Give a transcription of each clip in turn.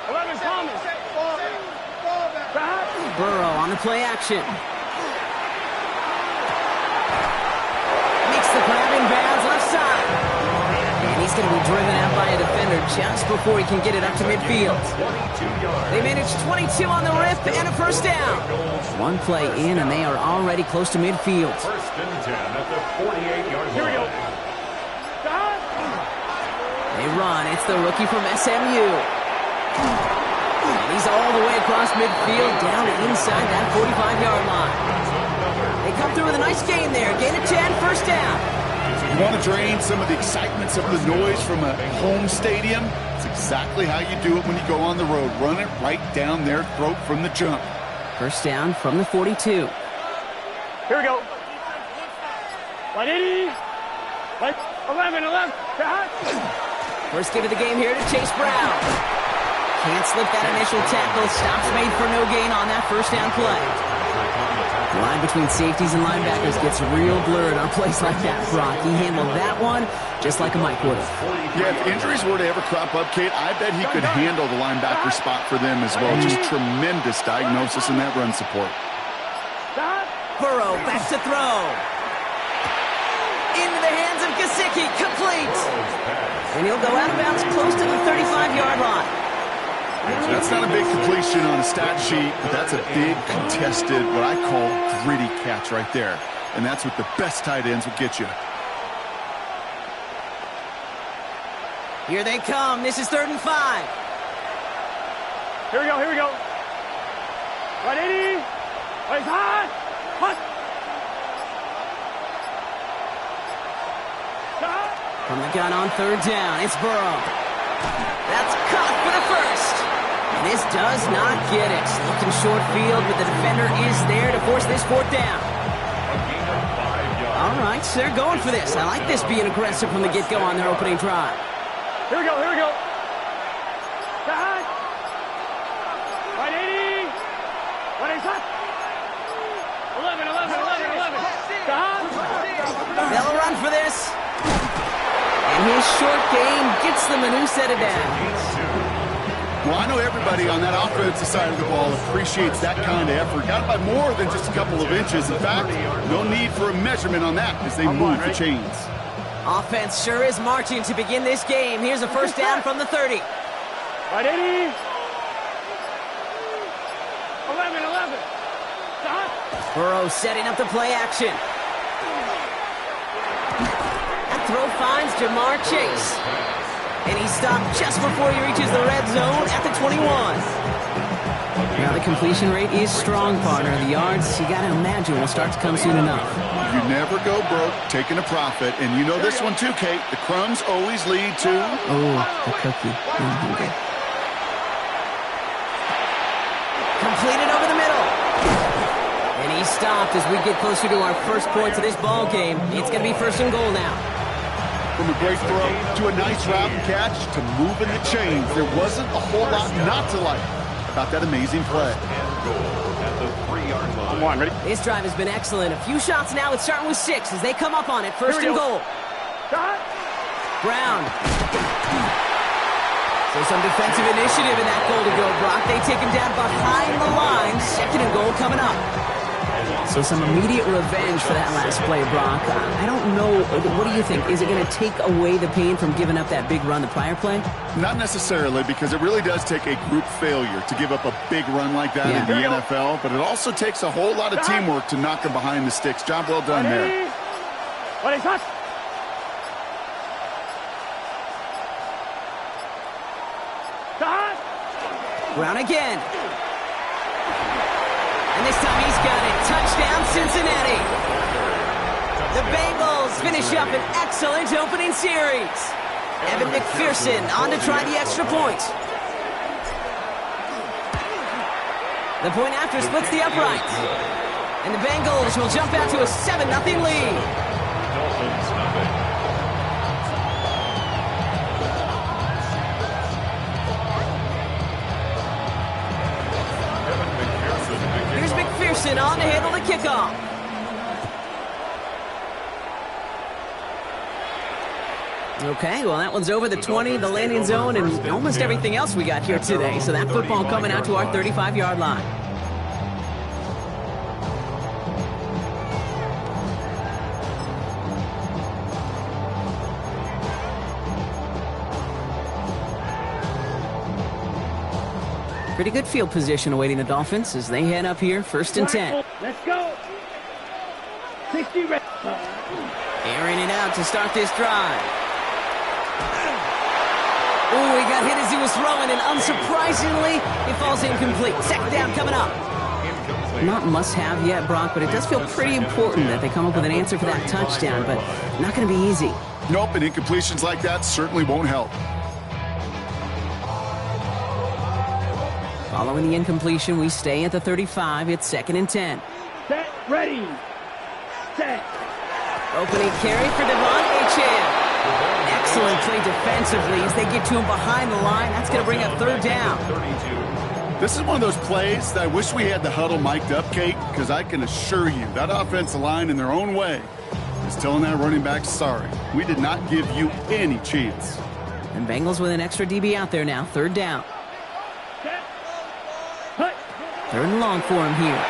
11 coming. Burrow on the play action. Makes the grab in bounds left side. And he's going to be driven out by a defender just before he can get it up to midfield. They managed 22 on the rip and a first down. One play in and they are already close to midfield. First and 10 at the 48-yard line. Here we go. They run. It's the rookie from SMU. And he's all the way across midfield down inside that 45-yard line. They come through with a nice gain there. Gain of 10, first down. You want to drain some of the excitement, some of the noise from a home stadium? It's exactly how you do it when you go on the road. Run it right down their throat from the jump. First down from the 42. Here we go. 180. 11. First give of the game here to Chase Brown. Can't slip that initial tackle. Stops made for no gain on that first down play. The line between safeties and linebackers gets real blurred on plays like that, Brock. He handled that one just like a Mike would have. Yeah, if injuries were to ever crop up, Kate, I bet he could handle the linebacker spot for them as well. Just tremendous diagnosis in that run support. Burrow back to throw. Into the hands of Gesicki, complete. And he'll go out of bounds close to the 35-yard line. That's not a big completion on a stat sheet, but that's a big contested, what I call gritty catch right there. And that's what the best tight ends will get you. Here they come. This is 3rd and 5. Here we go. 180. Hot. From the gun on 3rd down, it's Burrow. That's caught for the first. And this does not get it. Looking short field, but the defender is there to force this 4th down. All right, so they're going for this. I like this being aggressive from the get-go on their opening drive. Here we go. 180. 180. 11. They'll run for this. And his short game gets them a new set of downs. Well, I know everybody on that offensive side of the ball appreciates that kind of effort. Got it by more than just a couple of inches. In fact, no need for a measurement on that as they move the chains. Offense sure is marching to begin this game. Here's a first down from the 30. 180. 11. Burrow setting up the play action. That throw finds Jamar Chase. And he stopped just before he reaches the red zone at the 21. Now the completion rate is strong, partner. The yards, you got to imagine, will start to come soon enough. You never go broke taking a profit. And you know this one too, Kate. The crumbs always lead to... Oh, the cookie. Completed over the middle. And he stopped as we get closer to our first points of this ball game. It's going to be 1st and goal now. From a great throw to a nice route and catch to moving the chains. There wasn't a whole lot not to like about that amazing play. Come on, ready? This drive has been excellent. A few shots now. It's starting with 6 as they come up on it. 1st and goal. Brown. So some defensive initiative in that goal to go, Brock. They take him down behind the line. 2nd and goal coming up. So some immediate revenge for that last play, Brock. I don't know. What do you think? Is it going to take away the pain from giving up that big run the prior play? Not necessarily, because it really does take a group failure to give up a big run like that in the NFL. But it also takes a whole lot of teamwork to knock them behind the sticks. Job well done there. Brown again. And this time he's got it. Touchdown, Cincinnati. The Bengals finish up an excellent opening series. Evan McPherson on to try the extra point. The point after splits the upright. And the Bengals will jump out to a 7-0 lead. Here's McPherson on to handle the kickoff. Okay, well, that one's over the 20, the landing zone, and almost everything else we got here today. So that football coming out to our 35-yard line. Pretty good field position awaiting the Dolphins as they head up here, 1st and 10. Let's go. 60 ready. Airing it out to start this drive. Oh, he got hit as he was throwing, and unsurprisingly, it falls incomplete. 2nd down coming up. Not must-have yet, Brock, but it does feel pretty important that they come up with an answer for that touchdown, but not going to be easy. Nope, and incompletions like that certainly won't help. Following the incompletion, we stay at the 35. It's 2nd and 10. Set, ready. Set. Opening carry for Devontae Chan. Excellent play defensively as they get to him behind the line. That's going to bring up 3rd down. This is one of those plays that I wish we had the huddle mic'd up, Kate, because I can assure you that offensive line in their own way is telling that running back, sorry, we did not give you any chance. And Bengals with an extra DB out there now, 3rd down. Set. Hut. 3rd and long for him here.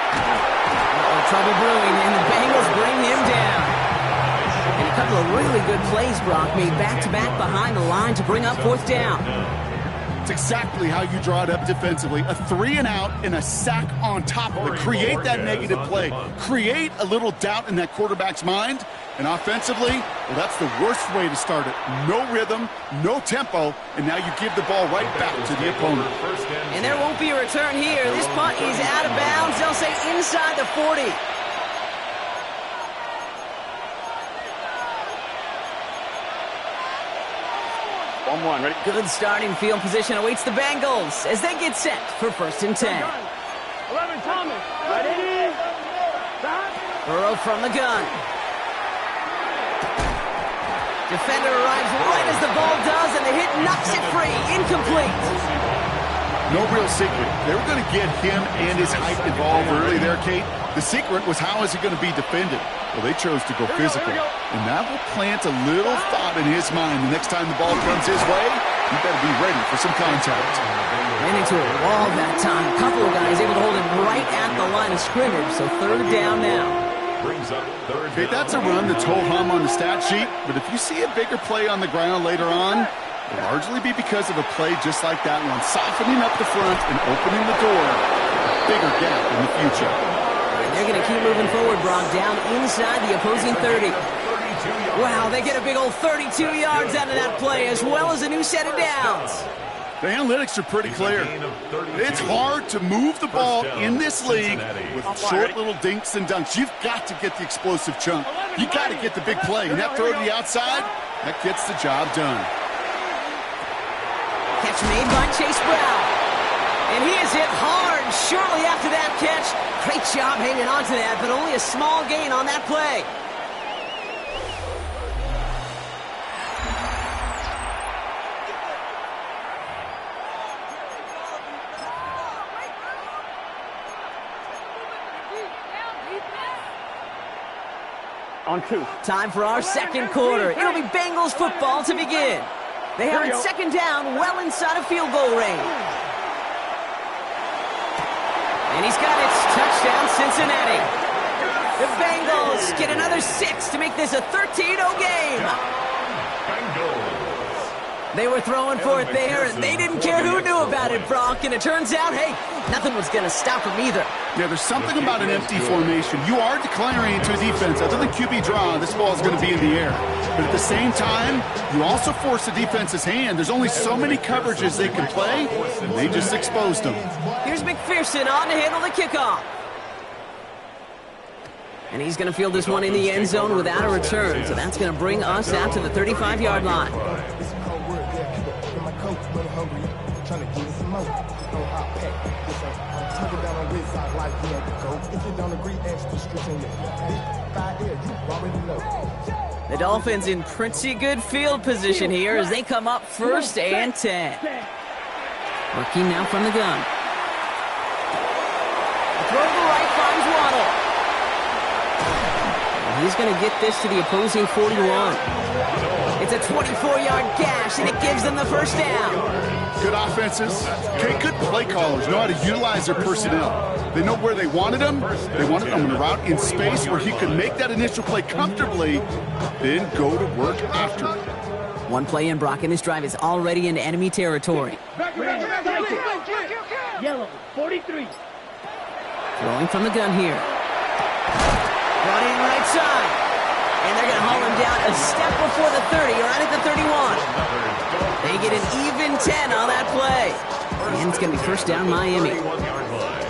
Trouble brewing, and the Bengals bring him down. And a couple of really good plays, Brock, made back-to-back behind the line to bring up 4th down. It's exactly how you draw it up defensively. A 3 and out and a sack on top of it. Create that negative play. Create a little doubt in that quarterback's mind. And offensively, well, that's the worst way to start it. No rhythm, no tempo, and now you give the ball right back to the opponent. And there won't be a return here. This punt is out of bounds. They'll say inside the 40. One, ready. Good starting field position awaits the Bengals as they get set for 1st and 10. 11, Thomas. Ready. Stop. Burrow from the gun. Defender arrives right as the ball does, and the hit knocks it free. Incomplete. No real secret. They were going to get him and his height involved early there, Kate. The secret was how is he going to be defended? Well, they chose to go physical. And that will plant a little thought in his mind. The next time the ball comes his way, you better be ready for some contact. Ran into a wall that time. A couple of guys able to hold him right at the line of scrimmage, so 3rd down now. Okay, that's a run that's ho-hum on the stat sheet, but if you see a bigger play on the ground later on, it'll largely be because of a play just like that one, softening up the front and opening the door for a bigger gap in the future. And they're going to keep moving forward, Brock, down inside the opposing 30. Wow, they get a big old 32 yards out of that play, as well as a new set of downs. The analytics are pretty clear. It's hard to move the ball in this league with short little dinks and dunks. You've got to get the explosive chunk. You've got to get the big play. And that throw to the outside, that gets the job done. Catch made by Chase Brown. And he is hit hard shortly after that catch. Great job hanging on to that, but only a small gain on that play. On 2. Time for our 2nd quarter. It'll be Bengals football to begin. They have it 2nd down, well inside of field goal range. And he's got it. Touchdown, Cincinnati. The Bengals get another 6 to make this a 13-0 game. They were throwing for it there, and they didn't care who knew about it, Brock. And it turns out, hey, nothing was going to stop them either. Yeah, there's something about an empty formation. You are declaring to a defense, other than QB draw, this ball is going to be in the air. But at the same time, you also force the defense's hand. There's only so many coverages they can play, and they just exposed them. Here's McPherson on to handle the kickoff. And he's going to field this one in the end zone without a return. So that's going to bring us out to the 35-yard line. The Dolphins in pretty good field position here as they come up 1st and 10. Working now from the gun. Throw to the right finds Waddle. And he's going to get this to the opposing 41. It's a 24-yard gash, and it gives them the first down. Good offenses. Okay, good play callers know how to utilize their personnel. They know where they wanted him. They wanted him in a route in space where he could make that initial play comfortably, then go to work after it. One play in, Brock, and this drive is already into enemy territory. Yellow, 43. Throwing from the gun here. Brought in right side. And they're going to haul him down a step before the 30, or right at the 31. They get an even 10 on that play. And it's going to be first down Miami.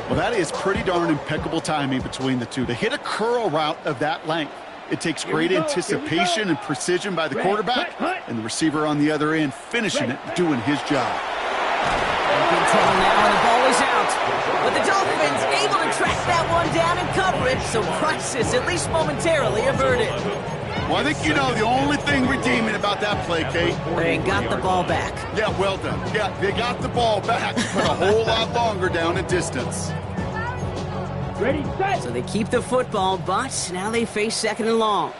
Well, that is pretty darn impeccable timing between the two. To hit a curl route of that length, it takes great anticipation and precision by the quarterback, and the receiver on the other end finishing it, doing his job. Big trouble now, and the ball is out. But the Dolphins able to track that one down and cover it, so crisis, at least momentarily, averted. Well, I think you know the only thing redeeming about that play, Kate. They got the ball back. Yeah, well done. Yeah, they got the ball back, but a whole lot longer down in distance. Ready, set. So they keep the football, but now they face second and long.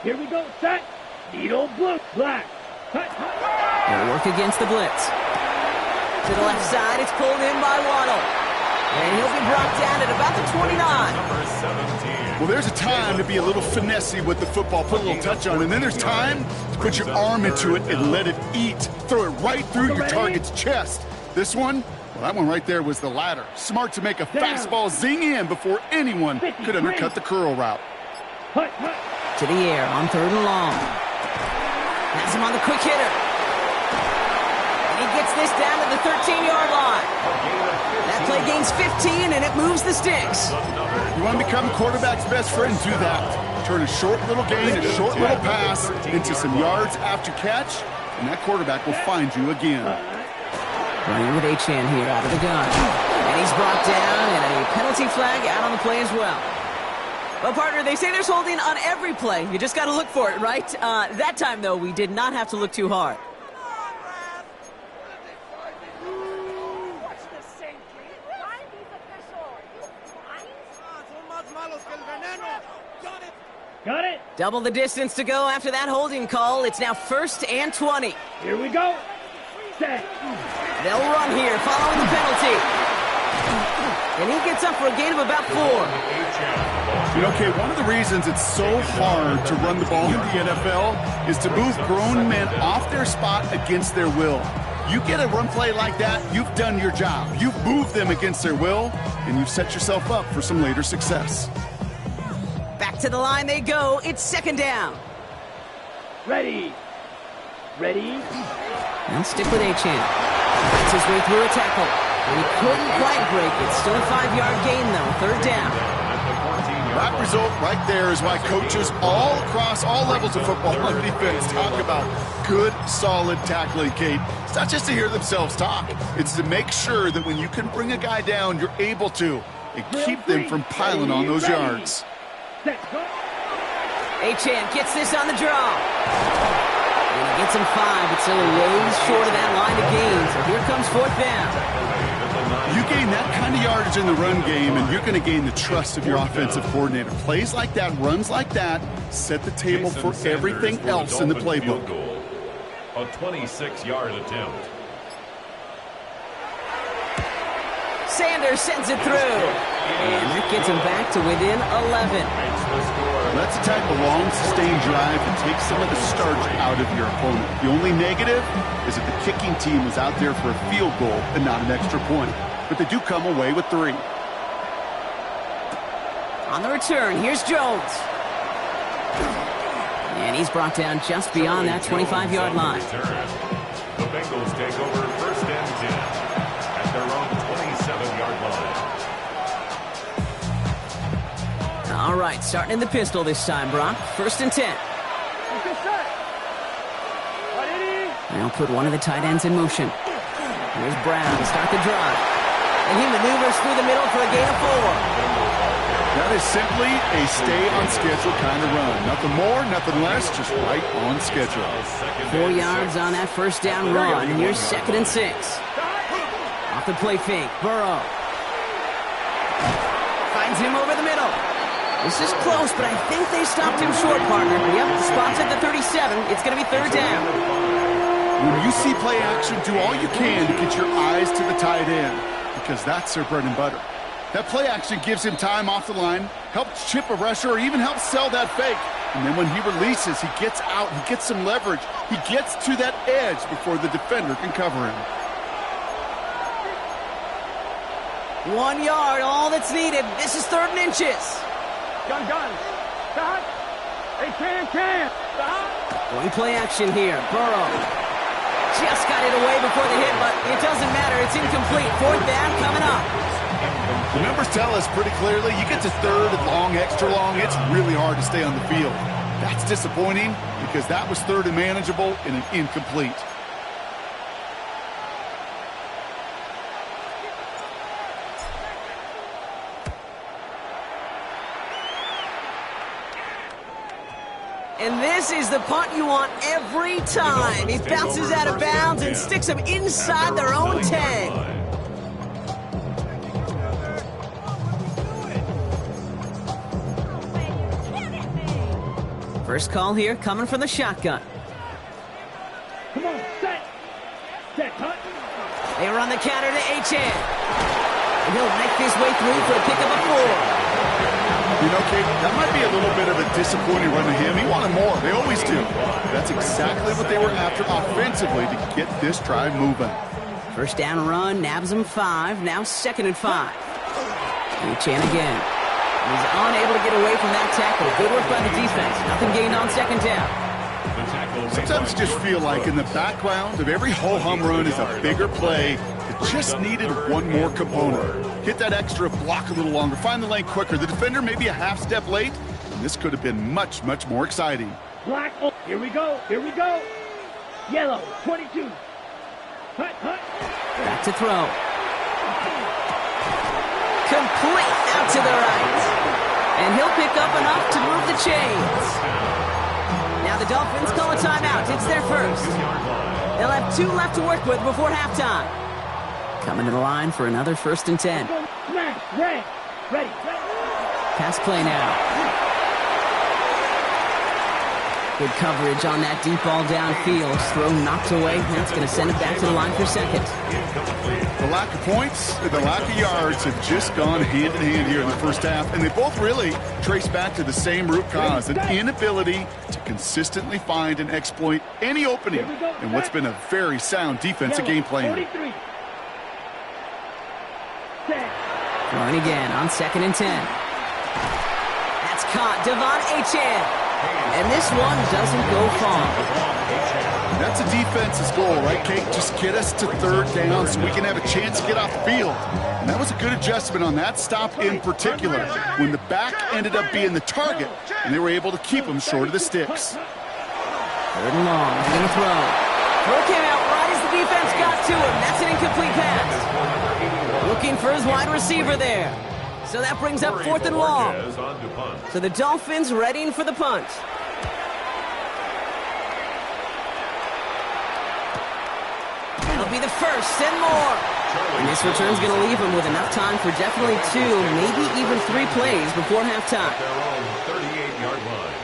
Here we go, set. Needle, blue, black. Cut. They'll work against the blitz. To the left side, it's pulled in by Waddle. And he'll be brought down at about the 29. Well, there's a time to be a little finessey with the football, put a little touch on it, and then there's time to put your arm into it and let it eat. Throw it right through your target's chest. This one, well, that one right there was the latter. Smart to make a fastball zing in before anyone could undercut the curl route. To the air on third and long. Has him on the quick hitter. And he gets this down to the 13-yard line. That play gains 15, and it moves the sticks. You want to become quarterback's best friend, do that. Turn a short little gain, a short little pass into some yards after catch, and that quarterback will find you again. Running with Achane here out of the gun. And he's brought down, and a penalty flag out on the play as well. Well, partner, they say there's holding on every play. You just got to look for it, right? That time, though, we did not have to look too hard. Got it. Double the distance to go after that holding call. It's now 1st and 20. Here we go. Set. They'll run here following the penalty. And he gets up for a gain of about 4. You know, Kate, one of the reasons it's so hard to run the ball in the NFL is to move grown men off their spot against their will. You get a run play like that, you've done your job. You've moved them against their will, and you've set yourself up for some later success. Back to the line they go. It's second down. Ready. Ready. Now stick with Achane. Gets his way through a tackle. And he couldn't quite break it. Still a 5-yard gain, though. Third down. That result right there is why coaches all across all levels of football and defense talk about good, solid tackling, Kate. It's not just to hear themselves talk. It's to make sure that when you can bring a guy down, you're able to, and keep them from piling on those yards. Achane gets this on the draw. And he gets him 5, but still a ways short of that line of gain. So here comes fourth down. You gain that kind of yardage in the run game, and you're going to gain the trust of your offensive coordinator. Plays like that, runs like that, set the table for everything else in the playbook. A 26-yard attempt. Sanders sends it through. And that gets him back to within 11. That's the type of long, sustained drive that takes some of the starch out of your opponent. The only negative is that the kicking team was out there for a field goal and not an extra point. But they do come away with 3. On the return, here's Jones. And he's brought down just beyond that 25-yard line. The Bengals take over 1st and 10 at their own 27-yard line. All right, starting in the pistol this time, Brock. 1st and 10. They'll put one of the tight ends in motion. Here's Brown to start the drive. And he maneuvers through the middle for a gain of 4. That is simply a stay-on-schedule kind of run. Nothing more, nothing less, just right on schedule. 4 yards on that first down run. Here's 2nd and 6. Off the play fake, Burrow. Finds him over the middle. This is close, but I think they stopped him short, partner. Yep, the spot's at the 37. It's going to be third down. When you see play action, do all you can to get your eyes to the tight end, because that's their bread and butter. That play action gives him time off the line, helps chip a rusher, or even helps sell that fake. And then when he releases, he gets out, he gets some leverage. He gets to that edge before the defender can cover him. 1 yard, all that's needed. This is 3rd and inches. Gun. Stop. Hey, can. Stop. Going play action here. Burrow just got it away before the hit, but it doesn't matter. It's incomplete. 4th down coming up. The numbers tell us pretty clearly, you get to 3rd and long, extra long, it's really hard to stay on the field. That's disappointing because that was 3rd and manageable and an incomplete. And this is the punt you want every time. He bounces out of bounds and sticks them inside their own 10. First call here, coming from the shotgun. Come on, set, hunt. They run the counter to H.N. And he'll make his way through for a pickup of 4. You know, Kate, that might be a little bit of a disappointing run to him. He wanted more. They always do. That's exactly what they were after offensively to get this drive moving. First down run, nabs him 5. Now 2nd and 5. H.N. again. He's unable to get away from that tackle. Good work by the defense. Nothing gained on 2nd down. Sometimes you just feel like in the background of every ho-hum run is a bigger play that just needed one more component. Hit that extra block a little longer. Find the lane quicker. The defender may be a half step late, and this could have been much, much more exciting. Black. Oh, here we go. Yellow, 22. Hunt. Back to throw. Complete out to the right. And he'll pick up enough to move the chains. Now the Dolphins call a timeout. It's their first. They'll have 2 left to work with before halftime. Coming to the line for another 1st and 10. Ready. Pass play now. Good coverage on that deep ball downfield. Throw knocked away. That's going to send it back to the line for 2nd. The lack of points and the lack of yards have just gone hand in hand here in the first half, and they both really trace back to the same root cause, an inability to consistently find and exploit any opening in what's been a very sound defensive game plan. Throwing again on 2nd and 10. That's caught. Devon H.N. And this one doesn't go far. That's a defense's goal, right, Kate? Just get us to 3rd down so we can have a chance to get off the field. And that was a good adjustment on that stop in particular, when the back ended up being the target, and they were able to keep him short of the sticks. 3rd and long. He's going to throw. Throw came out right as the defense got to him. That's an incomplete pass. Looking for his wide receiver there. So that brings up 4th and long. So the Dolphins readying for the punt. That'll be the first and more. And this return's going to leave him with enough time for definitely 2, maybe even 3 plays before halftime. Their own 38-yard line.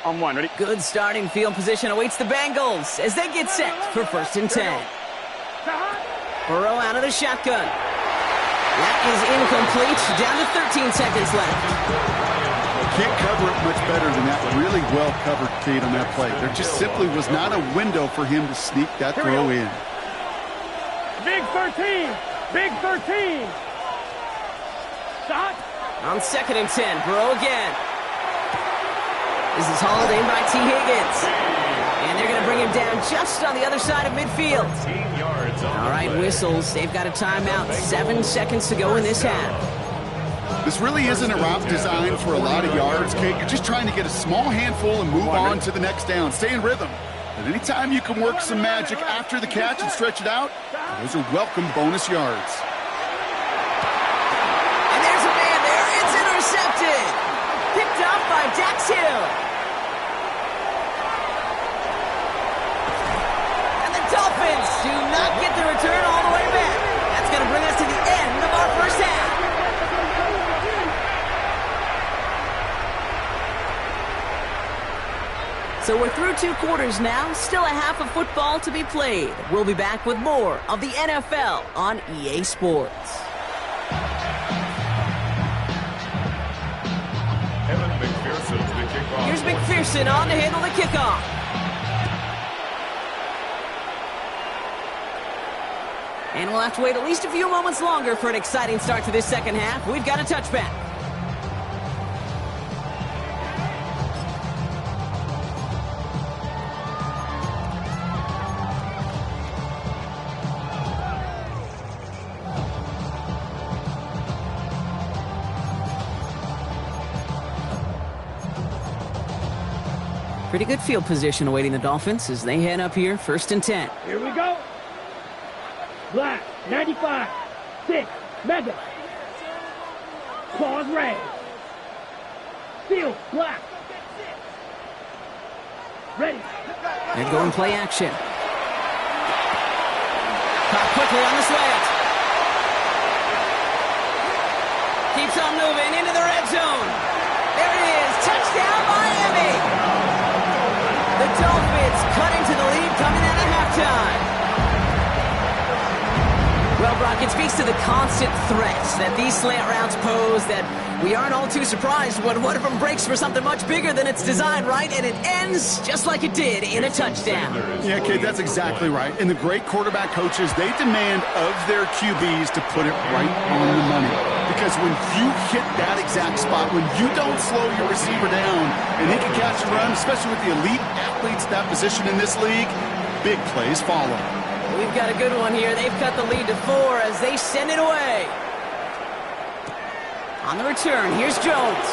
On 1, ready? Good starting field position awaits the Bengals as they get set for 1st and 10. Burrow out of the shotgun. That is incomplete. Down to 13 seconds left. Can't cover it much better than that. Really well covered, Kate, on that play. There just simply was not a window for him to sneak that throw in. Big 13. Stop. On 2nd and 10, Burrow again. This is hauled in by T. Higgins. And they're going to bring him down just on the other side of midfield. All right, whistles. They've got a timeout. 7 seconds to go in this half. This really isn't a route designed for a lot of yards, Kate. You're just trying to get a small handful and move on to the next down. Stay in rhythm. And anytime you can work some magic after the catch and stretch it out, those are welcome bonus yards. And there's a man there. It's intercepted. Picked up by Dax Hill. So we're through 2 quarters now, still a half of football to be played. We'll be back with more of the NFL on EA Sports. Here's McPherson on to handle the kickoff. And we'll have to wait at least a few moments longer for an exciting start to this second half. We've got a touchback. Pretty good field position awaiting the Dolphins as they head up here, 1st and 10. Here we go. Black, 95, 6, mega. Pause red. Field, black. Ready. They're going play action. Caught quickly on the slant. Keeps on moving into the red zone. There it is. Touchdown, Miami. The Dolphins cutting to the lead coming out of halftime. Well, Brock, it speaks to the constant threats that these slant routes pose that we aren't all too surprised when one of them breaks for something much bigger than it's designed, right? And it ends just like it did in a touchdown. Yeah, Kate, that's exactly right. And the great quarterback coaches, they demand of their QBs to put it right on the money. Because when you hit that exact spot, when you don't slow your receiver down and he can catch and run, especially with the elite athletes at that position in this league, big plays follow. We've got a good one here. They've cut the lead to 4 as they send it away. On the return, here's Jones.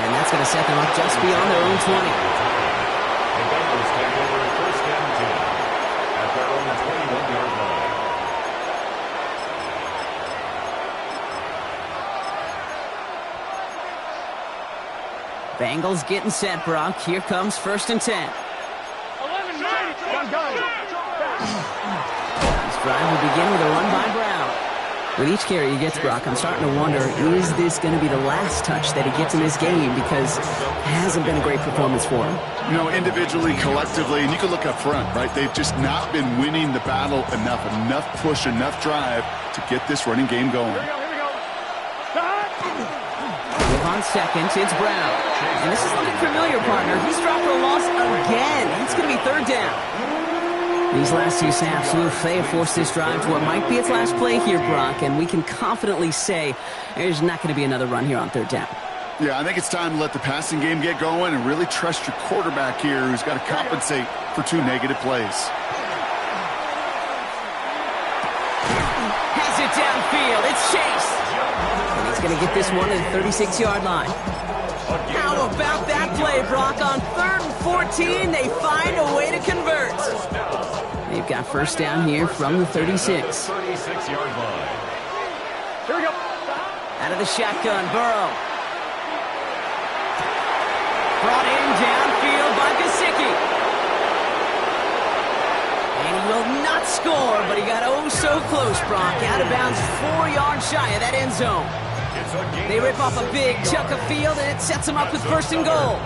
And that's going to set them up just beyond their own 20. The Bengals take over 1st and 10 at their own 21-yard line. Bengals getting set, Brock. Here comes 1st and 10. 11, 9, go. This drive will begin with a run by Brown. With each carry he gets, Brock, I'm starting to wonder, is this going to be the last touch that he gets in this game? Because it hasn't been a great performance for him. You know, individually, collectively, and you can look up front, right? They've just not been winning the battle enough push, enough drive to get this running game going. Here we go. Stop. On second, it's Brown. And this is looking familiar, partner. He's dropped for a loss again. It's going to be 3rd down. These last 2 snaps, they have forced this drive to what might be its last play here, Brock, and we can confidently say there's not going to be another run here on 3rd down. Yeah, I think it's time to let the passing game get going and really trust your quarterback here who's got to compensate for 2 negative plays. Has it downfield. It's Chase. And he's going to get this one to the 36-yard line. How about that play, Brock? On 3rd and 14, they find a way to convert. They've got 1st down here from the 36. 36-yard line. Here we go. Out of the shotgun, Burrow. Brought in downfield by Gesicki. And he will not score, but he got oh so close, Brock. Out of bounds 4 yards shy of that end zone. They rip off a big chunk of field, and it sets them up with 1st and goal.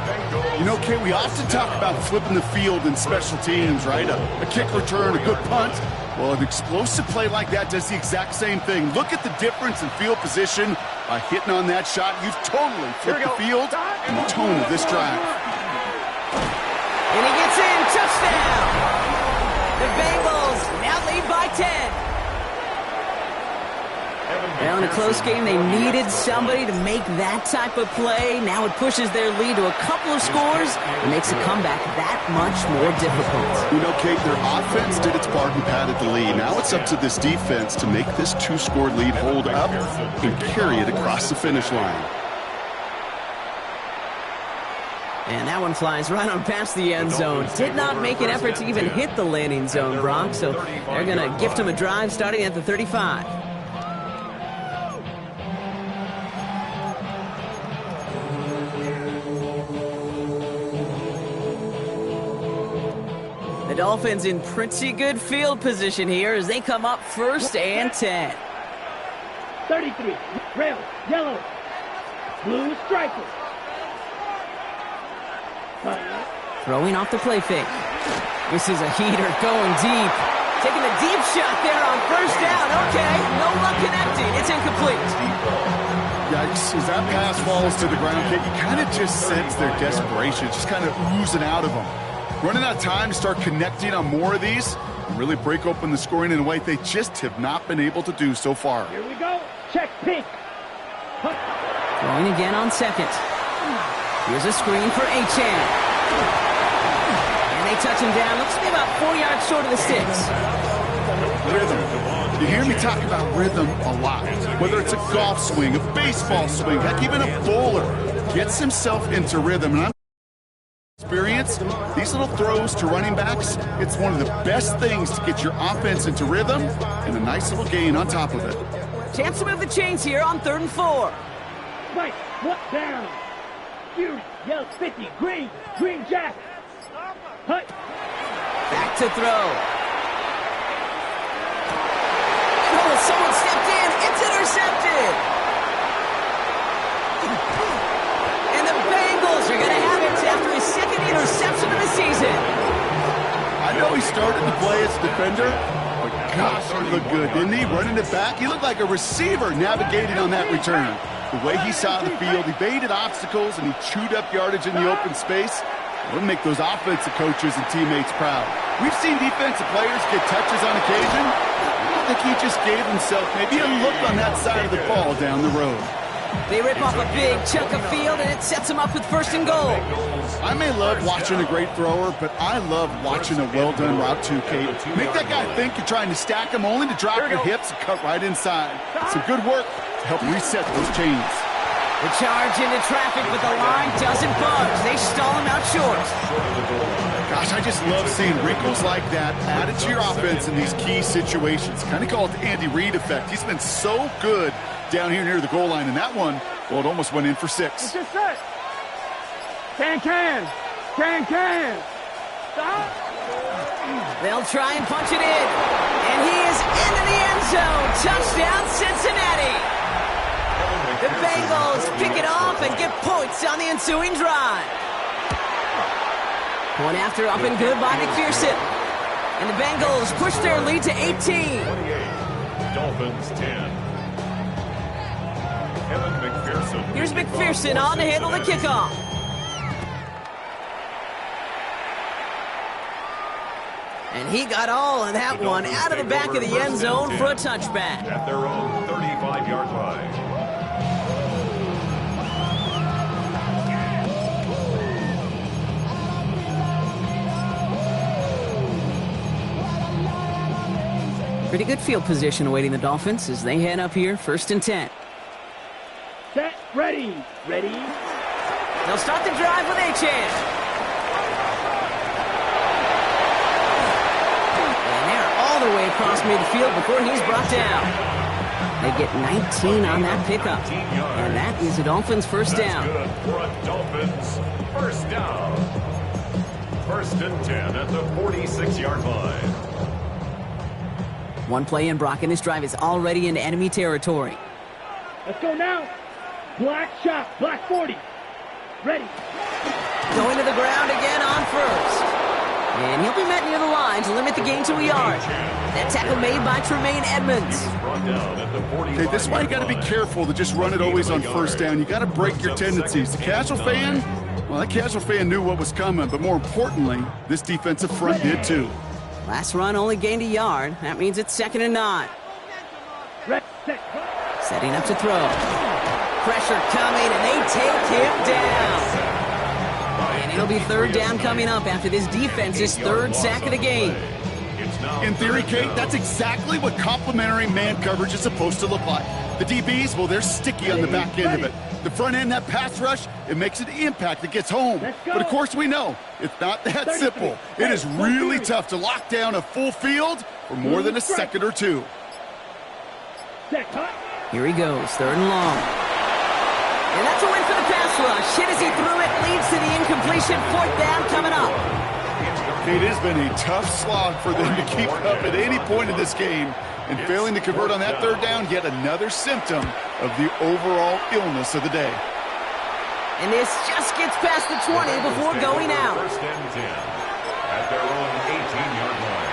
You know, Kate, we often talk about flipping the field in special teams, right? A kick return, a good punt. Well, an explosive play like that does the exact same thing. Look at the difference in field position. By hitting on that shot, you've totally flipped the field and the tone of this drive. And he gets in. Touchdown! The Bengals now lead by 10. Well, in a close game, they needed somebody to make that type of play. Now it pushes their lead to a couple of scores and makes a comeback that much more difficult. You know, Kate, their offense did its part and padded the lead. Now it's up to this defense to make this 2-score lead hold up and carry it across the finish line. And that one flies right on past the end zone. Did not make an effort to even hit the landing zone, Brock. So they're going to gift him a drive starting at the 35. The Dolphins in pretty good field position here as they come up 1st and 10. 33, red, yellow, blue striker. Throwing off the play fake. This is a heater going deep. Taking a deep shot there on first down. Okay, no luck connecting. It's incomplete. Yikes, as that pass falls to the ground, Kate, you kind of just sense their desperation. It's just kind of oozing out of them. Running out of time to start connecting on more of these and really break open the scoring in a way they just have not been able to do so far. Here we go. Check pink. Throwing again on second. Here's a screen for Achane. And they touch him down. Looks to be about 4 yards short of the sticks. Rhythm. You hear me talk about rhythm a lot. Whether it's a golf swing, a baseball swing, heck, even a bowler gets himself into rhythm. And I'm experienced, these little throws to running backs, it's one of the best things to get your offense into rhythm and a nice little gain on top of it. Chance to move the chains here on 3rd and 4. Right, what down? Fury, yells 50, green jack. Hut. Back to throw. Oh, someone stepped in. It's intercepted. And the Bengals are going to have it after his 2nd interception of the season. I know he started to play as a defender, but gosh, he looked good, didn't he? Running it back, he looked like a receiver navigating on that return. The way he saw the field, he baited obstacles, and he chewed up yardage in the open space. It'll make those offensive coaches and teammates proud. We've seen defensive players get touches on occasion. I don't think he just gave himself maybe a look on that side of the ball down the road. They rip off a big chunk of field, and it sets him up with 1st and goal. I may love watching a great thrower, but I love watching a well-done route too, Kate. Make that guy think you're trying to stack him only to drop your hips and cut right inside. Some good work to help reset those chains. The charge into traffic, but the line doesn't budge. They stall him out short. Gosh, I just love seeing wrinkles like that added to your offense in these key situations. Kind of call it the Andy Reid effect. He's been so good down here near the goal line, and that one, well, it almost went in for 6. It's just set. Can. Stop. They'll try and punch it in. And he is into the end zone. Touchdown, Cincinnati. The Bengals pick it off and get points on the ensuing drive. One after up and good by McPherson. And the Bengals push their lead to 18. 28, Dolphins 10. Kevin McPherson. Here's McPherson on to handle the kickoff. And he got all of that one out of the back of the end zone for a touchback. At their own 35-yard line. Pretty good field position awaiting the Dolphins as they head up here, 1st and 10. Set, ready. They'll start the drive with Achane. And they're all the way across midfield before he's brought down. They get 19 on that pickup. And that is the Dolphins' 1st down. Good for a Dolphins 1st down. 1st and 10 at the 46-yard line. One play in, Brock, and this drive is already into enemy territory. Let's go now. Black shot, black 40. Ready. Going to the ground again on 1st. And he'll be met near the line to limit the gain to a yard. That tackle made by Tremaine Edmonds. Okay, this is why you got to be careful to just run it always on 1st down. You got to break your tendencies. The casual fan, well, that casual fan knew what was coming, but more importantly, this defensive front did too. Last run only gained a yard. That means it's 2nd and 9. Setting up to throw. Pressure coming, and they take him down. And it'll be 3rd down coming up after this defense's 3rd sack of the game. In theory, Kate, that's exactly what complementary man coverage is supposed to look like. The DBs, well, they're sticky on the back end of it. The front end, that pass rush, it makes an impact that gets home. But, of course, we know it's not that simple. It is really tough to lock down a full field for more than a second or two. Here he goes, 3rd and long. And that's a win for the pass rush. Hit as he threw it, leads to the incompletion. 4th down coming up. It has been a tough slog for them to keep up at any point in this game. And failing to convert on that 3rd down, yet another symptom of the overall illness of the day. And this just gets past the 20 before going out. First and 10 at their own 18-yard line.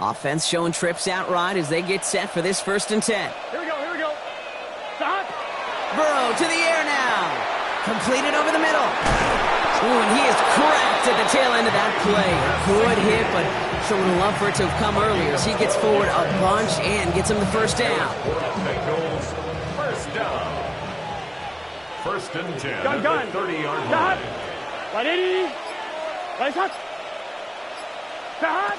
Offense showing trips out right as they get set for this 1st and 10. Here we go. Stop. Burrow to the air now. Completed over the middle. Ooh, and he is cracked at the tail end of that play. Good hit, but showing love for it to have come earlier as he gets forward a bunch and gets him the 1st down. Bengals, 1st down. 1st and 10 Gun. at the 30-yard Stop. line. Ready. Right shot. Stop.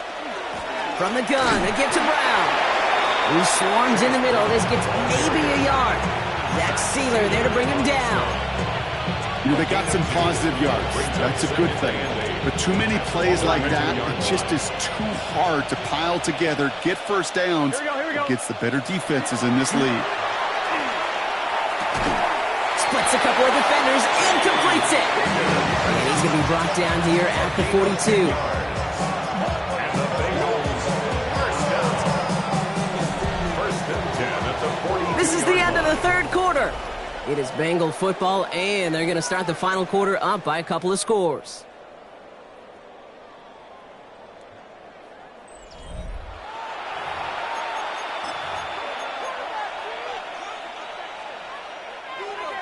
From the gun, a give to Brown. Who swarms in the middle. This gets maybe a yard. That's Sealer there to bring him down. You know, they got some positive yards. That's a good thing. But too many plays like that, it just is too hard to pile together, get 1st downs. Here we go. It gets the better defenses in this league. Splits a couple of defenders and completes it. And he's going to be brought down here at the 42. This is the end of the 3rd quarter. It is Bengal football, and they're going to start the final quarter up by a couple of scores.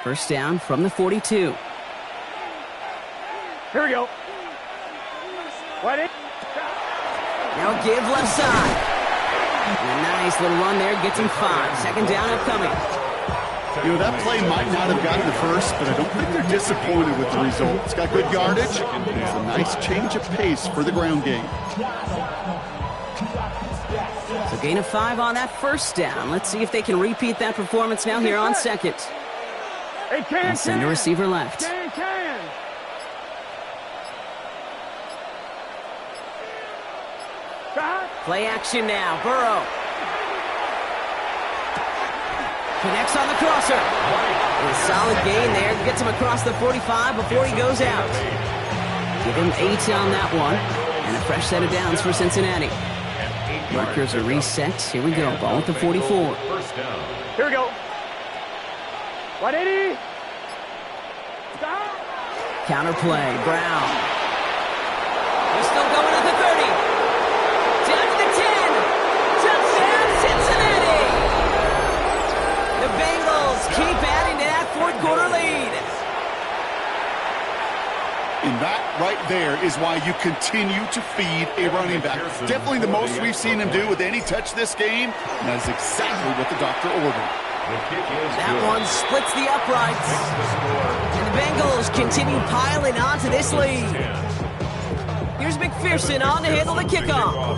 First down from the 42. Here we go. Ready. Now give left side. And a nice little run there gets him 5. 2nd down upcoming. You know, that play might not have gotten the 1st, but I don't think they're disappointed with the result. It's got good yardage. It's a nice change of pace for the ground game. So gain of 5 on that 1st down. Let's see if they can repeat that performance now here on 2nd. And send a receiver left. Can. Stop. Play action now. Burrow. Connects on the crosser. A solid gain there. Gets him across the 45 before he goes out. Give him 8 on that one. And a fresh set of downs for Cincinnati. Markers are reset. Here we go. Ball at the 44. Here we go. 180. Stop. Counter play. Brown. He's still going at the 30. Down to the 10. Touchdown, Cincinnati. The Bengals keep adding to that 4th quarter lead. And that right there is why you continue to feed a running back. Definitely the most we've seen him do with any touch this game. And that is exactly what the doctor ordered. That one splits the uprights. And the Bengals continue piling onto this lead. Here's McPherson on to handle the kickoff.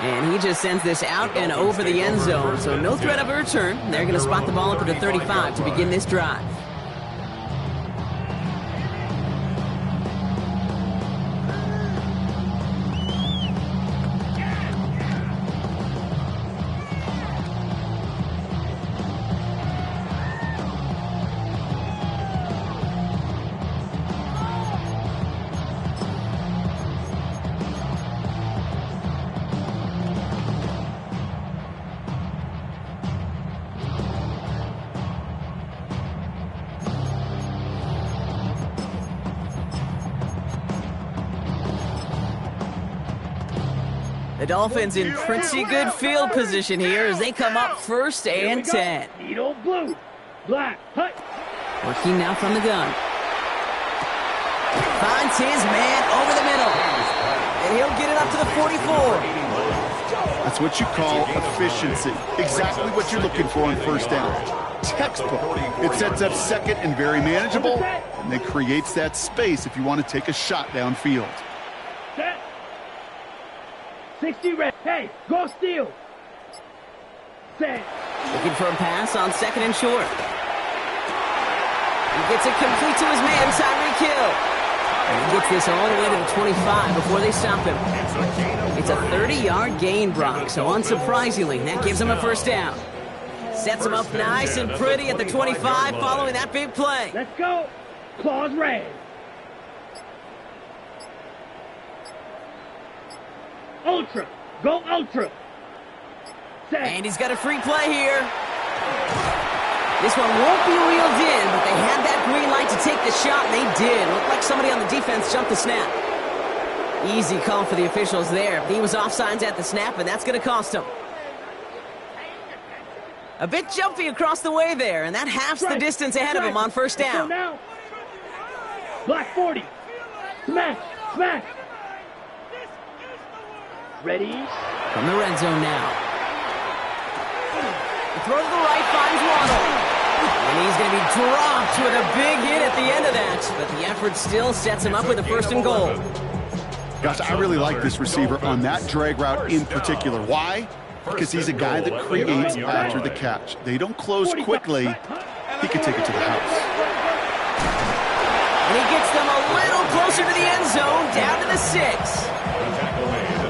And he just sends this out and over the end zone. So no threat of a return. They're going to spot the ball up at the 35 to begin this drive. The Dolphins in pretty good field position here as they come up 1st and 10. Needle blue. Black. Hut. Working now from the gun. Finds his man over the middle. And he'll get it up to the 44. That's what you call efficiency. Exactly what you're looking for on 1st down. Textbook. It sets up 2nd and very manageable, and then creates that space if you want to take a shot downfield. Set. 60 red. Hey, go steal. Set. Looking for a pass on 2nd and short. He gets it complete to his man, Tyreek Hill. And he gets this all the way to the 25 before they stop him. It's a 30-yard gain, Brock, so unsurprisingly, that gives him a first down. Sets him up nice and pretty at the 25 following that big play. Let's go. Claws red. Ultra. Go ultra. Set. And he's got a free play here. This one won't be reeled in, but they had that green light to take the shot, and they did. Looked like somebody on the defense jumped the snap. Easy call for the officials there. He was offsides at the snap, and that's going to cost him. A bit jumpy across the way there, and that halves the distance ahead of him on first down. Now. Black 40. Smash. Smash. Ready? From the red zone now. The throw to the right finds Waddle. And he's going to be dropped with a big hit at the end of that. But the effort still sets him up with a first and goal. Gosh, I really like this receiver on that drag route in particular. Why? Because he's a guy that creates after the catch. They don't close quickly. He can take it to the house. And he gets them a little closer to the end zone, down to the 6.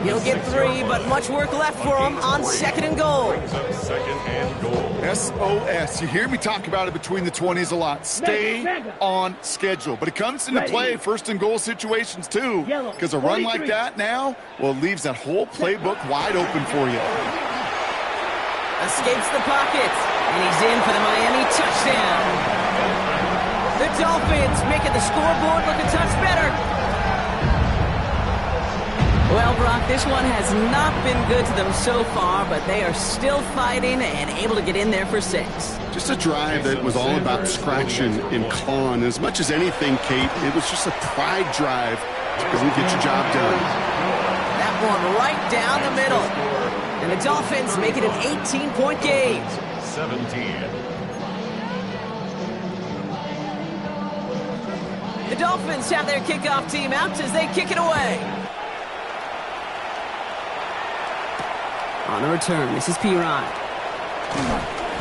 He'll get 3, but much work left for him on second and goal. SOS. You hear me talk about it between the 20s a lot. Stay on schedule. But it comes into play first and goal situations too. Because a run like that now, well, it leaves that whole playbook wide open for you. Escapes the pocket. And he's in for the Miami touchdown. The Dolphins making the scoreboard look a touch better. Well, Brock, this one has not been good to them so far, but they are still fighting and able to get in there for 6. Just a drive that was all about scratching and clawing. As much as anything, Kate, it was just a pride drive to go and get your job done. That one right down the middle. And the Dolphins make it an 18-point game. 17. The Dolphins have their kickoff team out as they kick it away. On the return, this is P-Rod.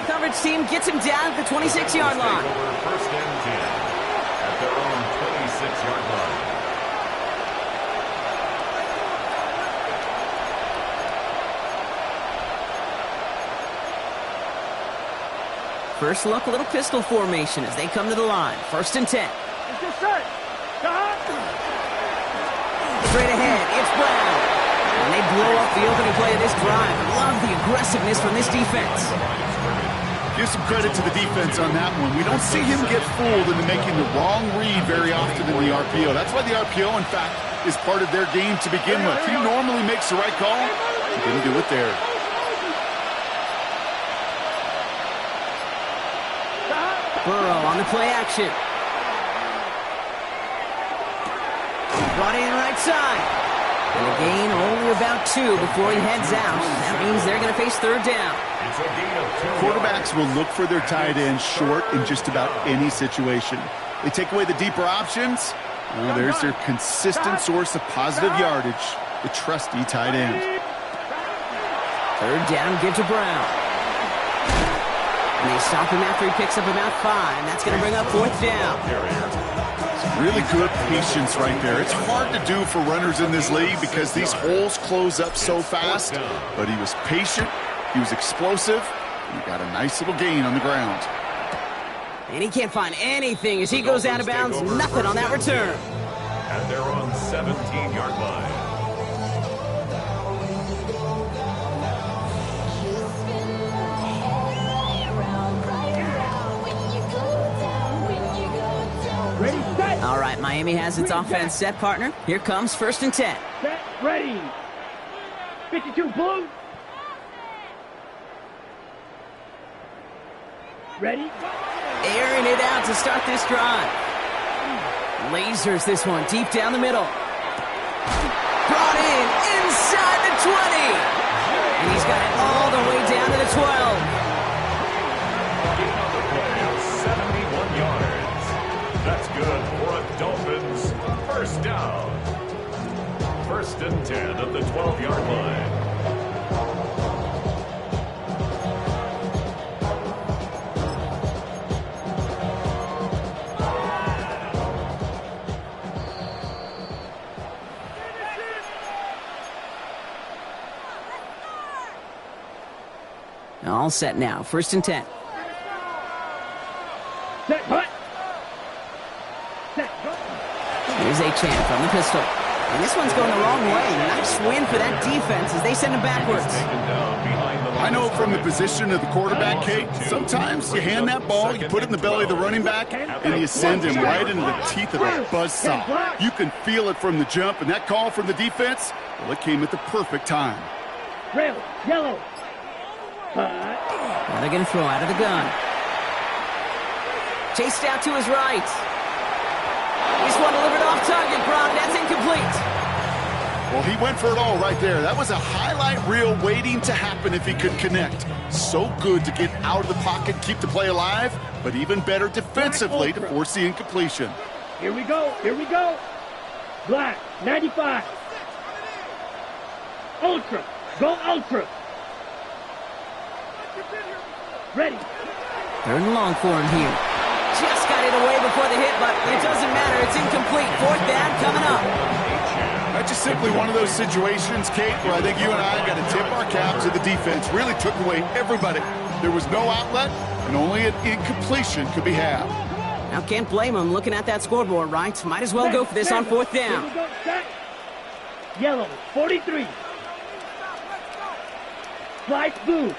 Coverage team gets him down at the 26-yard line. First and 10 at their own 26-yard line. First look, a little pistol formation as they come to the line. First and 10. Straight ahead, it's Brown. And they blow up the opening play of this drive. Love the aggressiveness from this defense. Give some credit to the defense on that one. We don't see him get fooled into making the wrong read very often in the RPO. That's why the RPO, in fact, is part of their game to begin with. He normally makes the right call. He didn't do it there. Burrow on the play action. Brought in right side. And a gain only about 2 before he heads out. That means they're going to face third down. Quarterbacks will look for their tight end short in just about any situation. They take away the deeper options. Well, there's their consistent source of positive yardage, the trusty tight end. Third down, give to Brown. And they stop him after he picks up about 5. That's going to bring up fourth down. Really good patience right there. It's hard to do for runners in this league because these holes close up so fast. But he was patient, he was explosive, and he got a nice little gain on the ground. And he can't find anything as he goes out of bounds. Nothing on that return. And they're on 17-yard line. Ready, set. All right, Miami has its offense set, partner. Here comes first and 10. Set, ready. 52, blue. Ready. Airing it out to start this drive. Lasers this one deep down the middle. Brought in inside the 20. And he's got it all the way down to the 12. 71 yards. That's good for a Dolphins first down. First and 10 at the 12-yard line. all set now. 1st and 10. Set, hut. Set, hut. Here's a chant from the pistol. And this one's going the wrong way. Nice win for that defense as they send him backwards. I know from the position of the quarterback, Kate, sometimes you hand that ball, you put it in the belly of the running back, and you send him right into the teeth of a buzzsaw. You can feel it from the jump, and that call from the defense, well, it came at the perfect time. Rail, yellow. Now they're going to throw out of the gun. Chased out to his right. This one delivered off target, Brown. That's incomplete. Well, he went for it all right there. That was a highlight reel waiting to happen if he could connect. So good to get out of the pocket, keep the play alive, but even better defensively to force the incompletion. Here we go. Here we go. Black, 95. Ultra. Go Ultra. Ready. 3rd and long for him here. Just got it away before the hit, but it doesn't matter. It's incomplete. 4th down coming up. That's just simply one of those situations, Kate, where I think you and I got to tip our cap to the defense. Really took away everybody. There was no outlet, and only an incompletion could be had. Now, can't blame him looking at that scoreboard, right? Might as well go for this on 4th down. Here we go. Set. Yellow, 43. Slice blue.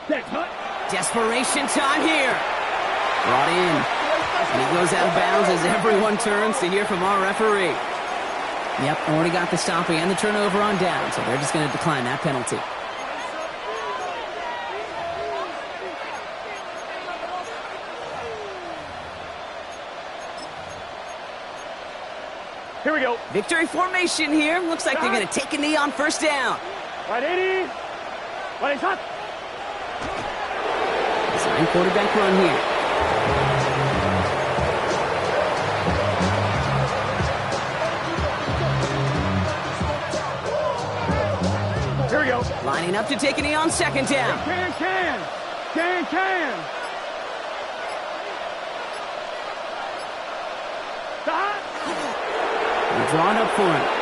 Set, hut. Desperation time here. Brought in. And he goes out of bounds as everyone turns to hear from our referee. Yep, already got the stopping and the turnover on down, so they're just going to decline that penalty. Here we go. Victory formation here. Looks like they're going to take a knee on 1st down. Right, 80. Right, hot. Design quarterback run here. Here we go. Lining up to take a knee on 2nd down. Can. They're drawing up for him.